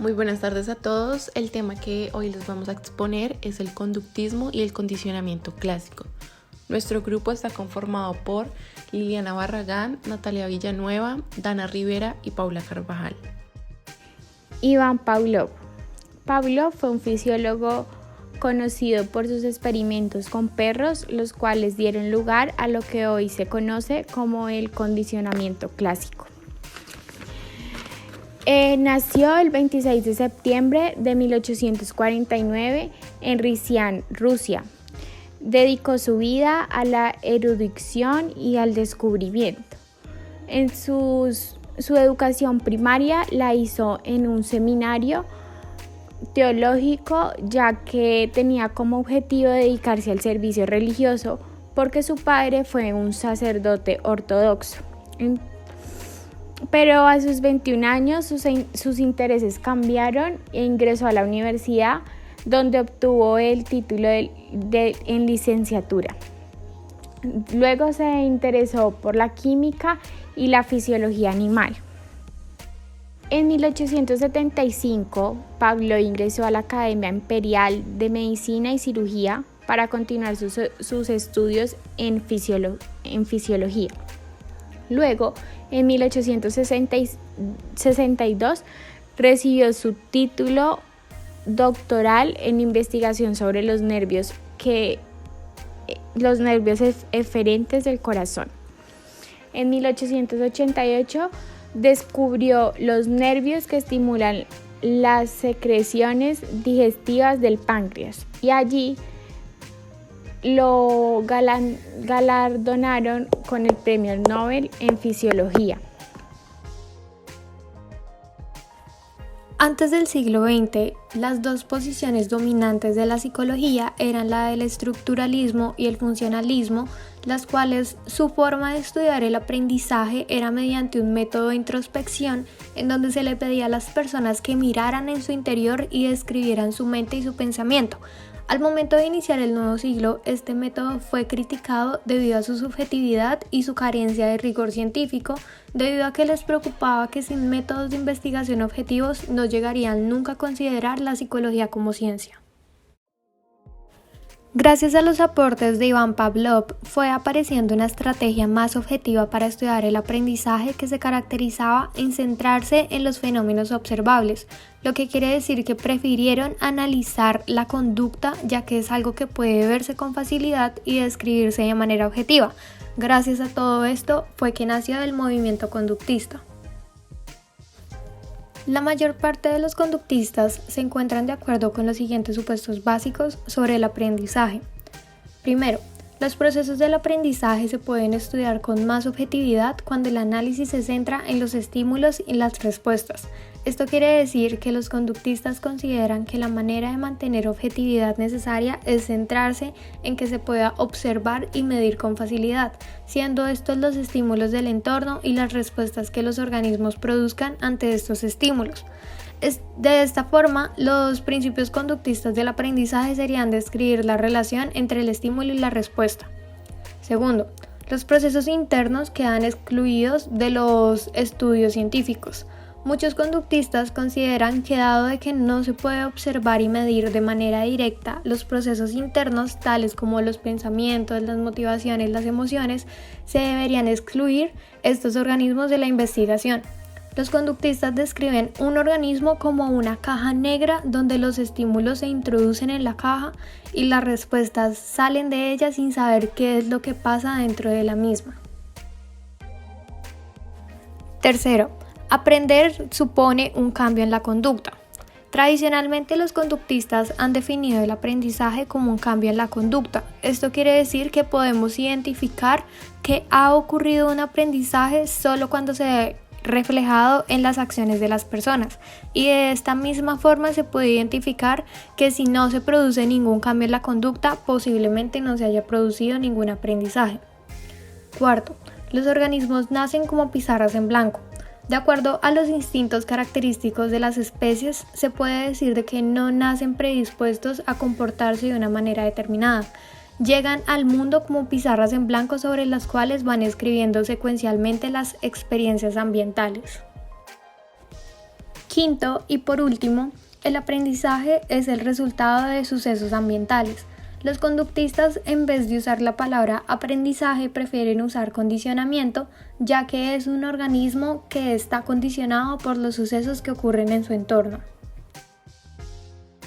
Muy buenas tardes a todos. El tema que hoy les vamos a exponer es el conductismo y el condicionamiento clásico. Nuestro grupo está conformado por Liliana Barragán, Natalia Villanueva, Dana Rivera y Paula Carvajal. Iván Pavlov. Pavlov fue un fisiólogo conocido por sus experimentos con perros, los cuales dieron lugar a lo que hoy se conoce como el condicionamiento clásico. Nació el 26 de septiembre de 1849 en Riazán, Rusia. Dedicó su vida a la erudición y al descubrimiento. Su educación primaria la hizo en un seminario teológico, ya que tenía como objetivo dedicarse al servicio religioso porque su padre fue un sacerdote ortodoxo. Pero a sus 21 años sus intereses cambiaron e ingresó a la universidad, donde obtuvo el título en licenciatura. Luego se interesó por la química y la fisiología animal. En 1875, Pavlov ingresó a la Academia Imperial de Medicina y Cirugía para continuar sus estudios en fisiología. Luego, en 1862, recibió su título doctoral en investigación sobre los nervios eferentes del corazón. En 1888, descubrió los nervios que estimulan las secreciones digestivas del páncreas y allí lo galardonaron con el Premio Nobel en Fisiología. Antes del siglo XX, las dos posiciones dominantes de la psicología eran la del estructuralismo y el funcionalismo, las cuales su forma de estudiar el aprendizaje era mediante un método de introspección en donde se le pedía a las personas que miraran en su interior y describieran su mente y su pensamiento. Al momento de iniciar el nuevo siglo, este método fue criticado debido a su subjetividad y su carencia de rigor científico, debido a que les preocupaba que sin métodos de investigación objetivos no llegarían nunca a considerar la psicología como ciencia. Gracias a los aportes de Iván Pavlov, fue apareciendo una estrategia más objetiva para estudiar el aprendizaje que se caracterizaba en centrarse en los fenómenos observables, lo que quiere decir que prefirieron analizar la conducta, ya que es algo que puede verse con facilidad y describirse de manera objetiva. Gracias a todo esto fue que nació el movimiento conductista. La mayor parte de los conductistas se encuentran de acuerdo con los siguientes supuestos básicos sobre el aprendizaje. Primero, los procesos del aprendizaje se pueden estudiar con más objetividad cuando el análisis se centra en los estímulos y las respuestas. Esto quiere decir que los conductistas consideran que la manera de mantener objetividad necesaria es centrarse en que se pueda observar y medir con facilidad, siendo estos los estímulos del entorno y las respuestas que los organismos produzcan ante estos estímulos. De esta forma, los principios conductistas del aprendizaje serían describir la relación entre el estímulo y la respuesta. Segundo, los procesos internos quedan excluidos de los estudios científicos. Muchos conductistas consideran que dado de que no se puede observar y medir de manera directa los procesos internos, tales como los pensamientos, las motivaciones, las emociones, se deberían excluir estos organismos de la investigación. Los conductistas describen un organismo como una caja negra donde los estímulos se introducen en la caja y las respuestas salen de ella sin saber qué es lo que pasa dentro de la misma. Tercero, aprender supone un cambio en la conducta. Tradicionalmente los conductistas han definido el aprendizaje como un cambio en la conducta. Esto quiere decir que podemos identificar que ha ocurrido un aprendizaje solo cuando se ve reflejado en las acciones de las personas, y de esta misma forma se puede identificar que si no se produce ningún cambio en la conducta, posiblemente no se haya producido ningún aprendizaje. Cuarto, los organismos nacen como pizarras en blanco. De acuerdo a los instintos característicos de las especies, se puede decir de que no nacen predispuestos a comportarse de una manera determinada. Llegan al mundo como pizarras en blanco sobre las cuales van escribiendo secuencialmente las experiencias ambientales. Quinto y por último, el aprendizaje es el resultado de sucesos ambientales. Los conductistas, en vez de usar la palabra aprendizaje, prefieren usar condicionamiento, ya que es un organismo que está condicionado por los sucesos que ocurren en su entorno.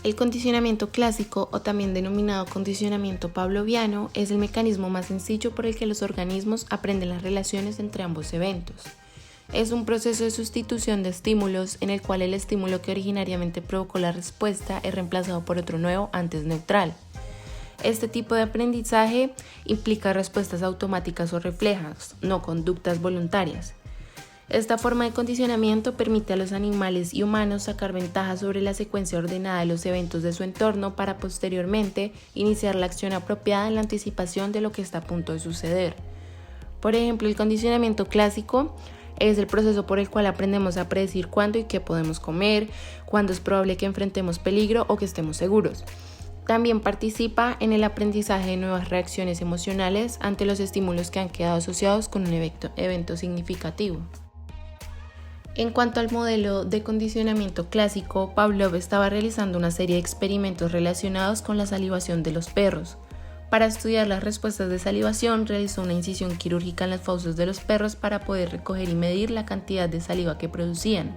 El condicionamiento clásico, o también denominado condicionamiento pavloviano, es el mecanismo más sencillo por el que los organismos aprenden las relaciones entre ambos eventos. Es un proceso de sustitución de estímulos en el cual el estímulo que originariamente provocó la respuesta es reemplazado por otro nuevo antes neutral. Este tipo de aprendizaje implica respuestas automáticas o reflejas, no conductas voluntarias. Esta forma de condicionamiento permite a los animales y humanos sacar ventaja sobre la secuencia ordenada de los eventos de su entorno para posteriormente iniciar la acción apropiada en la anticipación de lo que está a punto de suceder. Por ejemplo, el condicionamiento clásico es el proceso por el cual aprendemos a predecir cuándo y qué podemos comer, cuándo es probable que enfrentemos peligro o que estemos seguros. También participa en el aprendizaje de nuevas reacciones emocionales ante los estímulos que han quedado asociados con un evento significativo. En cuanto al modelo de condicionamiento clásico, Pavlov estaba realizando una serie de experimentos relacionados con la salivación de los perros. Para estudiar las respuestas de salivación, realizó una incisión quirúrgica en las fauces de los perros para poder recoger y medir la cantidad de saliva que producían.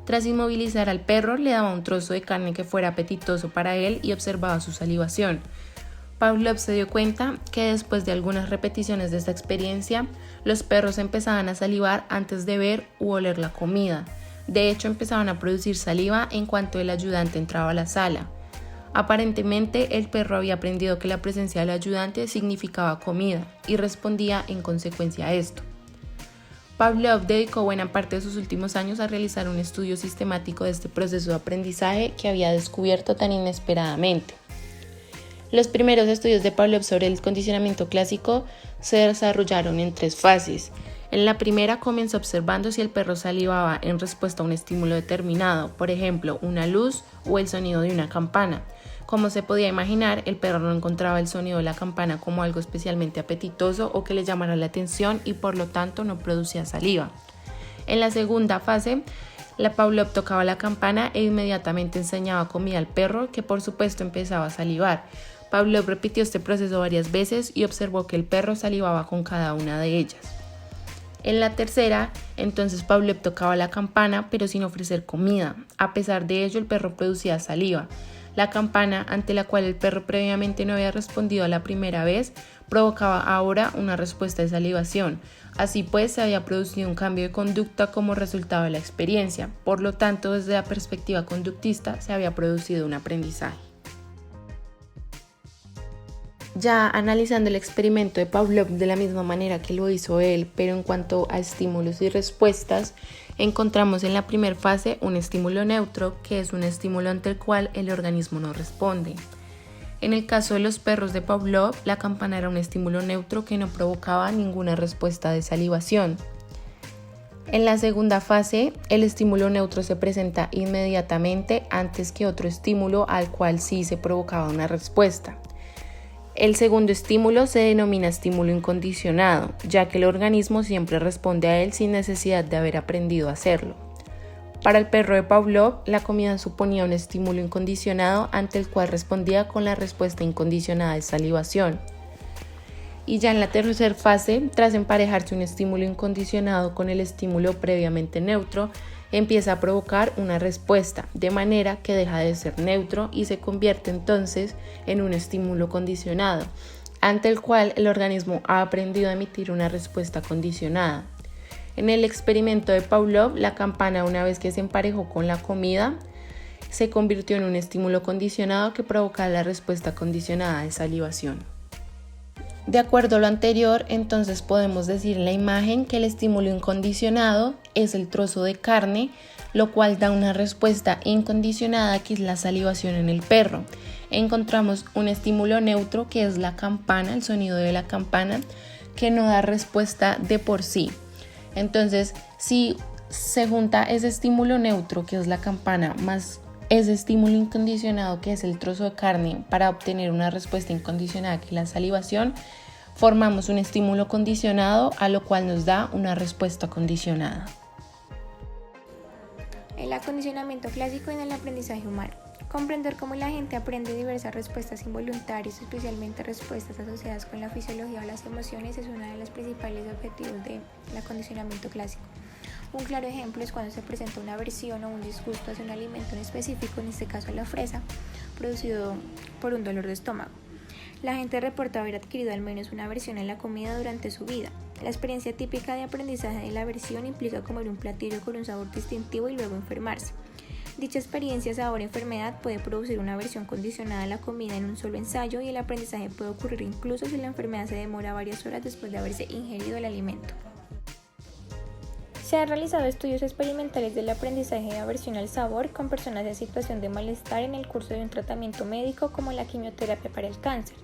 Tras inmovilizar al perro, le daba un trozo de carne que fuera apetitoso para él y observaba su salivación. Pavlov se dio cuenta que después de algunas repeticiones de esta experiencia, los perros empezaban a salivar antes de ver u oler la comida. De hecho, empezaban a producir saliva en cuanto el ayudante entraba a la sala. Aparentemente, el perro había aprendido que la presencia del ayudante significaba comida y respondía en consecuencia a esto. Pavlov dedicó buena parte de sus últimos años a realizar un estudio sistemático de este proceso de aprendizaje que había descubierto tan inesperadamente. Los primeros estudios de Pavlov sobre el condicionamiento clásico se desarrollaron en 3 fases. En la primera comenzó observando si el perro salivaba en respuesta a un estímulo determinado, por ejemplo, una luz o el sonido de una campana. Como se podía imaginar, el perro no encontraba el sonido de la campana como algo especialmente apetitoso o que le llamara la atención y por lo tanto no producía saliva. En la segunda fase, la Pavlov tocaba la campana e inmediatamente enseñaba comida al perro, que por supuesto empezaba a salivar. Pavlov repitió este proceso varias veces y observó que el perro salivaba con cada una de ellas. En la tercera, entonces Pavlov tocaba la campana pero sin ofrecer comida. A pesar de ello, el perro producía saliva. La campana, ante la cual el perro previamente no había respondido a la primera vez, provocaba ahora una respuesta de salivación. Así pues, se había producido un cambio de conducta como resultado de la experiencia. Por lo tanto, desde la perspectiva conductista, se había producido un aprendizaje. Ya analizando el experimento de Pavlov de la misma manera que lo hizo él, pero en cuanto a estímulos y respuestas, encontramos en la primera fase un estímulo neutro, que es un estímulo ante el cual el organismo no responde. En el caso de los perros de Pavlov, la campana era un estímulo neutro que no provocaba ninguna respuesta de salivación. En la segunda fase, el estímulo neutro se presenta inmediatamente antes que otro estímulo al cual sí se provocaba una respuesta. El segundo estímulo se denomina estímulo incondicionado, ya que el organismo siempre responde a él sin necesidad de haber aprendido a hacerlo. Para el perro de Pavlov, la comida suponía un estímulo incondicionado ante el cual respondía con la respuesta incondicionada de salivación. Y ya en la tercera fase, tras emparejarse un estímulo incondicionado con el estímulo previamente neutro, empieza a provocar una respuesta, de manera que deja de ser neutro y se convierte entonces en un estímulo condicionado, ante el cual el organismo ha aprendido a emitir una respuesta condicionada. En el experimento de Pavlov, la campana, una vez que se emparejó con la comida, se convirtió en un estímulo condicionado que provoca la respuesta condicionada de salivación. De acuerdo a lo anterior, entonces podemos decir en la imagen que el estímulo incondicionado es el trozo de carne, lo cual da una respuesta incondicionada, que es la salivación en el perro. Encontramos un estímulo neutro, que es la campana, el sonido de la campana, que no da respuesta de por sí. Entonces, si se junta ese estímulo neutro, que es la campana, más ese estímulo incondicionado, que es el trozo de carne, para obtener una respuesta incondicionada, que es la salivación, formamos un estímulo condicionado, a lo cual nos da una respuesta condicionada. el acondicionamiento clásico en el aprendizaje humano. Comprender cómo la gente aprende diversas respuestas involuntarias, especialmente respuestas asociadas con la fisiología o las emociones, es uno de los principales objetivos del acondicionamiento clásico. Un claro ejemplo es cuando se presenta una aversión o un disgusto hacia un alimento en específico, en este caso la fresa, producido por un dolor de estómago. La gente reporta haber adquirido al menos una aversión a la comida durante su vida. La experiencia típica de aprendizaje de la aversión implica comer un platillo con un sabor distintivo y luego enfermarse. Dicha experiencia sabor-enfermedad puede producir una aversión condicionada a la comida en un solo ensayo y el aprendizaje puede ocurrir incluso si la enfermedad se demora varias horas después de haberse ingerido el alimento. Se han realizado estudios experimentales del aprendizaje de aversión al sabor con personas en situación de malestar en el curso de un tratamiento médico como la quimioterapia para el cáncer.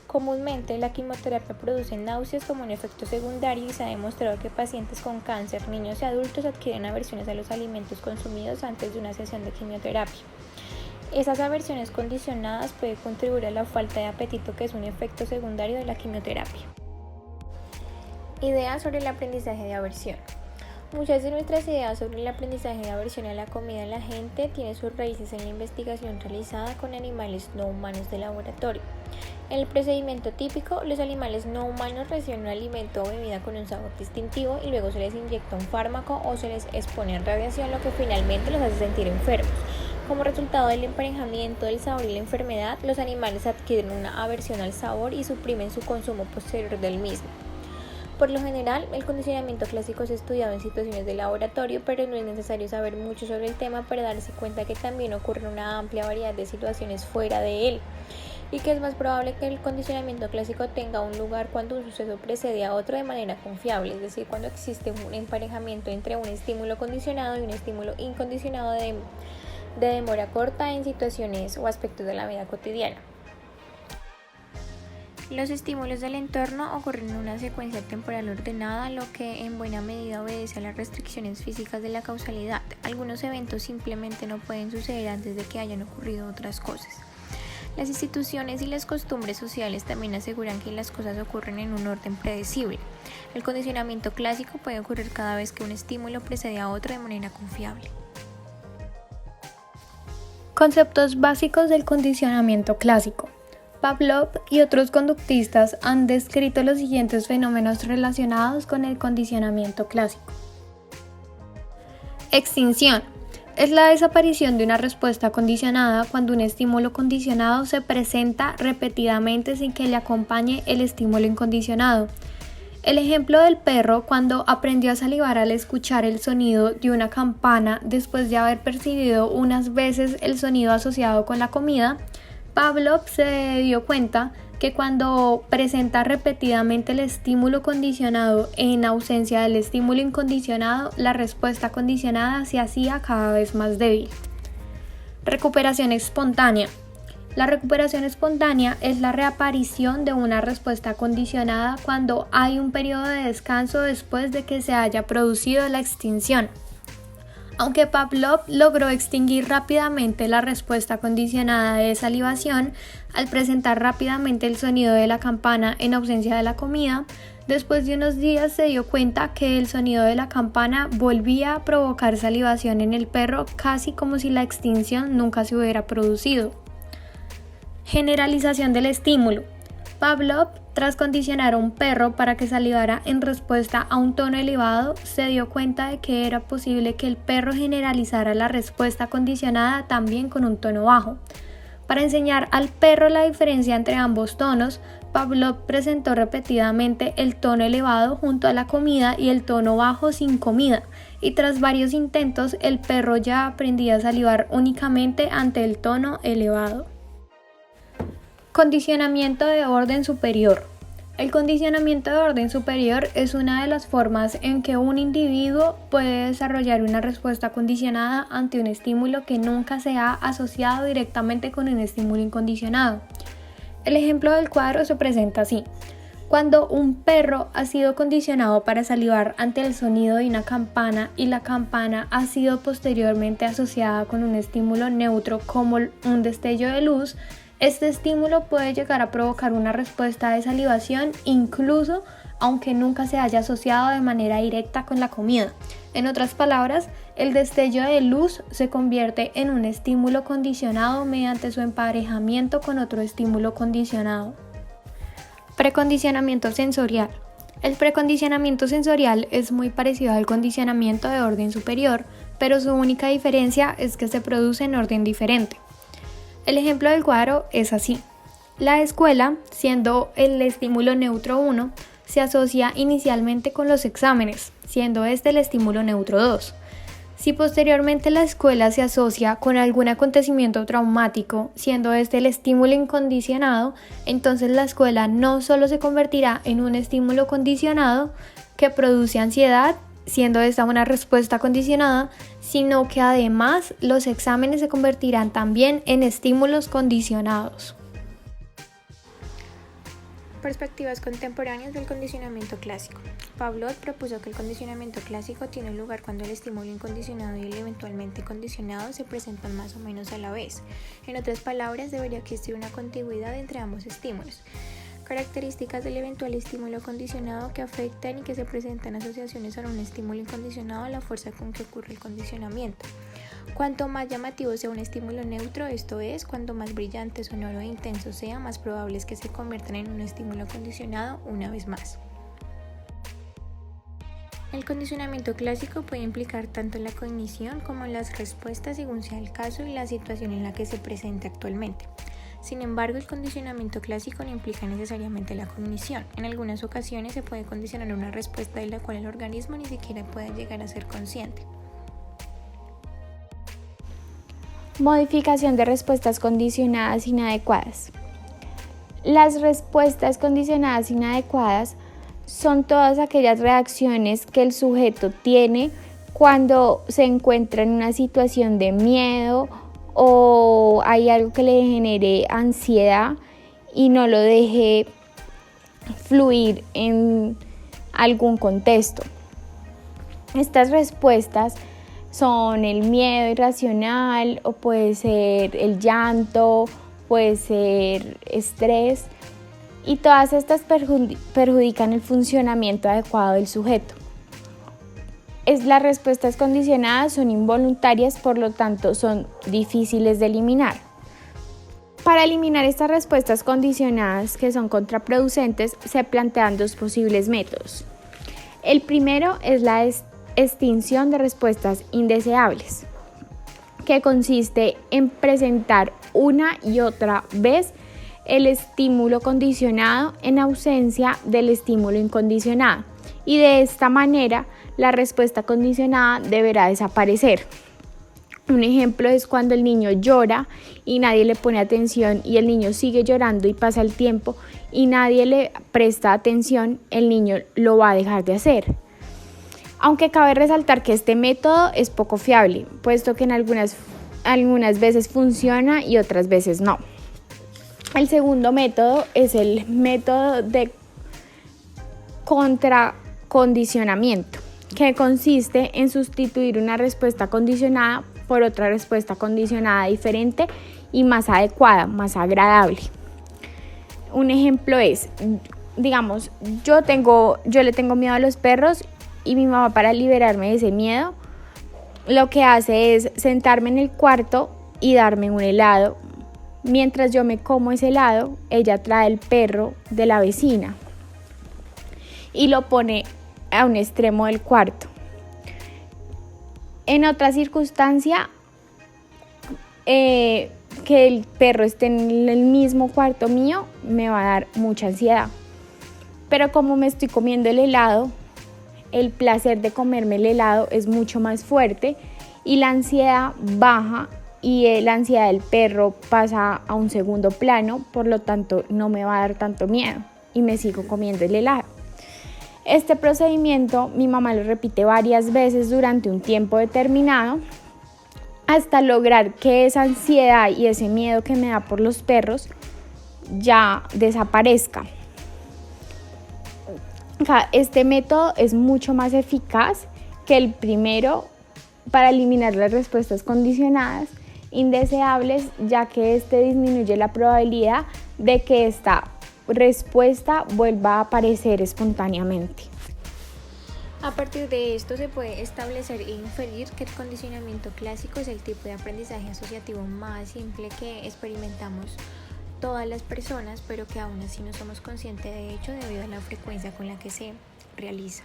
Comúnmente, la quimioterapia produce náuseas como un efecto secundario y se ha demostrado que pacientes con cáncer, niños y adultos adquieren aversiones a los alimentos consumidos antes de una sesión de quimioterapia. Esas aversiones condicionadas pueden contribuir a la falta de apetito, que es un efecto secundario de la quimioterapia. Ideas sobre el aprendizaje de aversión. Muchas de nuestras ideas sobre el aprendizaje de aversión a la comida en la gente tienen sus raíces en la investigación realizada con animales no humanos de laboratorio. En el procedimiento típico, los animales no humanos reciben un alimento o bebida con un sabor distintivo y luego se les inyecta un fármaco o se les expone a radiación, lo que finalmente los hace sentir enfermos. Como resultado del emparejamiento del sabor y la enfermedad, los animales adquieren una aversión al sabor y suprimen su consumo posterior del mismo. Por lo general, el condicionamiento clásico es estudiado en situaciones de laboratorio, pero no es necesario saber mucho sobre el tema para darse cuenta que también ocurre una amplia variedad de situaciones fuera de él, y que es más probable que el condicionamiento clásico tenga un lugar cuando un suceso precede a otro de manera confiable, es decir, cuando existe un emparejamiento entre un estímulo condicionado y un estímulo incondicionado de demora corta en situaciones o aspectos de la vida cotidiana. Los estímulos del entorno ocurren en una secuencia temporal ordenada, lo que en buena medida obedece a las restricciones físicas de la causalidad. Algunos eventos simplemente no pueden suceder antes de que hayan ocurrido otras cosas. Las instituciones y las costumbres sociales también aseguran que las cosas ocurren en un orden predecible. El condicionamiento clásico puede ocurrir cada vez que un estímulo precede a otro de manera confiable. Conceptos básicos del condicionamiento clásico. Pavlov y otros conductistas han descrito los siguientes fenómenos relacionados con el condicionamiento clásico. Extinción. Es la desaparición de una respuesta condicionada cuando un estímulo condicionado se presenta repetidamente sin que le acompañe el estímulo incondicionado. El ejemplo del perro cuando aprendió a salivar al escuchar el sonido de una campana después de haber percibido unas veces el sonido asociado con la comida. Pavlov se dio cuenta que cuando presenta repetidamente el estímulo condicionado en ausencia del estímulo incondicionado, la respuesta condicionada se hacía cada vez más débil. Recuperación espontánea. La recuperación espontánea es la reaparición de una respuesta condicionada cuando hay un periodo de descanso después de que se haya producido la extinción. Aunque Pavlov logró extinguir rápidamente la respuesta condicionada de salivación al presentar rápidamente el sonido de la campana en ausencia de la comida, después de unos días se dio cuenta que el sonido de la campana volvía a provocar salivación en el perro, casi como si la extinción nunca se hubiera producido. Generalización del estímulo. Pavlov, tras condicionar a un perro para que salivara en respuesta a un tono elevado, se dio cuenta de que era posible que el perro generalizara la respuesta condicionada también con un tono bajo. Para enseñar al perro la diferencia entre ambos tonos, Pavlov presentó repetidamente el tono elevado junto a la comida y el tono bajo sin comida, y tras varios intentos el perro ya aprendía a salivar únicamente ante el tono elevado. Condicionamiento de orden superior. El condicionamiento de orden superior es una de las formas en que un individuo puede desarrollar una respuesta condicionada ante un estímulo que nunca se ha asociado directamente con un estímulo incondicionado. El ejemplo del cuadro se presenta así. Cuando un perro ha sido condicionado para salivar ante el sonido de una campana y la campana ha sido posteriormente asociada con un estímulo neutro como un destello de luz, este estímulo puede llegar a provocar una respuesta de salivación incluso aunque nunca se haya asociado de manera directa con la comida. En otras palabras, El destello de luz se convierte en un estímulo condicionado mediante su emparejamiento con otro estímulo condicionado. Precondicionamiento sensorial. El precondicionamiento sensorial es muy parecido al condicionamiento de orden superior, pero su única diferencia es que se produce en orden diferente. El ejemplo del cuadro es así. La escuela, siendo el estímulo neutro 1, se asocia inicialmente con los exámenes, siendo este el estímulo neutro 2. Si posteriormente la escuela se asocia con algún acontecimiento traumático, siendo este el estímulo incondicionado, entonces la escuela no solo se convertirá en un estímulo condicionado que produce ansiedad, siendo esta una respuesta condicionada, sino que además los exámenes se convertirán también en estímulos condicionados. Perspectivas contemporáneas del condicionamiento clásico. Pavlov propuso que el condicionamiento clásico tiene lugar cuando el estímulo incondicionado y el eventualmente condicionado se presentan más o menos a la vez. En otras palabras, debería existir una contigüidad entre ambos estímulos. Características del eventual estímulo condicionado que afectan y que se presentan asociaciones a un estímulo incondicionado a la fuerza con que ocurre el condicionamiento. Cuanto más llamativo sea un estímulo neutro, esto es, cuanto más brillante, sonoro e intenso sea, más probable es que se conviertan en un estímulo condicionado una vez más. El condicionamiento clásico puede implicar tanto en la cognición como en las respuestas según sea el caso y la situación en la que se presente actualmente. Sin embargo, el condicionamiento clásico no implica necesariamente la cognición. En algunas ocasiones se puede condicionar una respuesta de la cual el organismo ni siquiera puede llegar a ser consciente. Modificación de respuestas condicionadas inadecuadas. Las respuestas condicionadas inadecuadas son todas aquellas reacciones que el sujeto tiene cuando se encuentra en una situación de miedo o hay algo que le genere ansiedad y no lo deje fluir en algún contexto. Estas respuestas son el miedo irracional o puede ser el llanto, puede ser estrés y todas estas perjudican el funcionamiento adecuado del sujeto. Las respuestas condicionadas son involuntarias, por lo tanto son difíciles de eliminar. Para eliminar estas respuestas condicionadas que son contraproducentes se plantean dos posibles métodos. El primero es la extinción de respuestas indeseables, que consiste en presentar una y otra vez el estímulo condicionado en ausencia del estímulo incondicionado, y de esta manera la respuesta condicionada deberá desaparecer. Un ejemplo es cuando el niño llora y nadie le pone atención y el niño sigue llorando y pasa el tiempo y nadie le presta atención, el niño lo va a dejar de hacer. Aunque cabe resaltar que este método es poco fiable, puesto que en algunas veces funciona y otras veces no. El segundo método es el método de contracondicionamiento, que consiste en sustituir una respuesta condicionada por otra respuesta condicionada diferente y más adecuada, más agradable. Un ejemplo es, digamos, yo le tengo miedo a los perros y mi mamá, para liberarme de ese miedo, lo que hace es sentarme en el cuarto y darme un helado. Mientras yo me como ese helado, ella trae el perro de la vecina y lo pone a un extremo del cuarto. En otra circunstancia, que el perro esté en el mismo cuarto mío, me va a dar mucha ansiedad. Pero como me estoy comiendo el helado, el placer de comerme el helado es mucho más fuerte y la ansiedad baja y la ansiedad del perro pasa a un segundo plano, por lo tanto no me va a dar tanto miedo y me sigo comiendo el helado. Este procedimiento mi mamá lo repite varias veces durante un tiempo determinado hasta lograr que esa ansiedad y ese miedo que me da por los perros ya desaparezca. Este método es mucho más eficaz que el primero para eliminar las respuestas condicionadas indeseables, ya que este disminuye la probabilidad de que esta respuesta vuelva a aparecer espontáneamente. A partir de esto se puede establecer e inferir que el condicionamiento clásico es el tipo de aprendizaje asociativo más simple que experimentamos todas las personas, pero que aún así no somos conscientes de ello debido a la frecuencia con la que se realiza.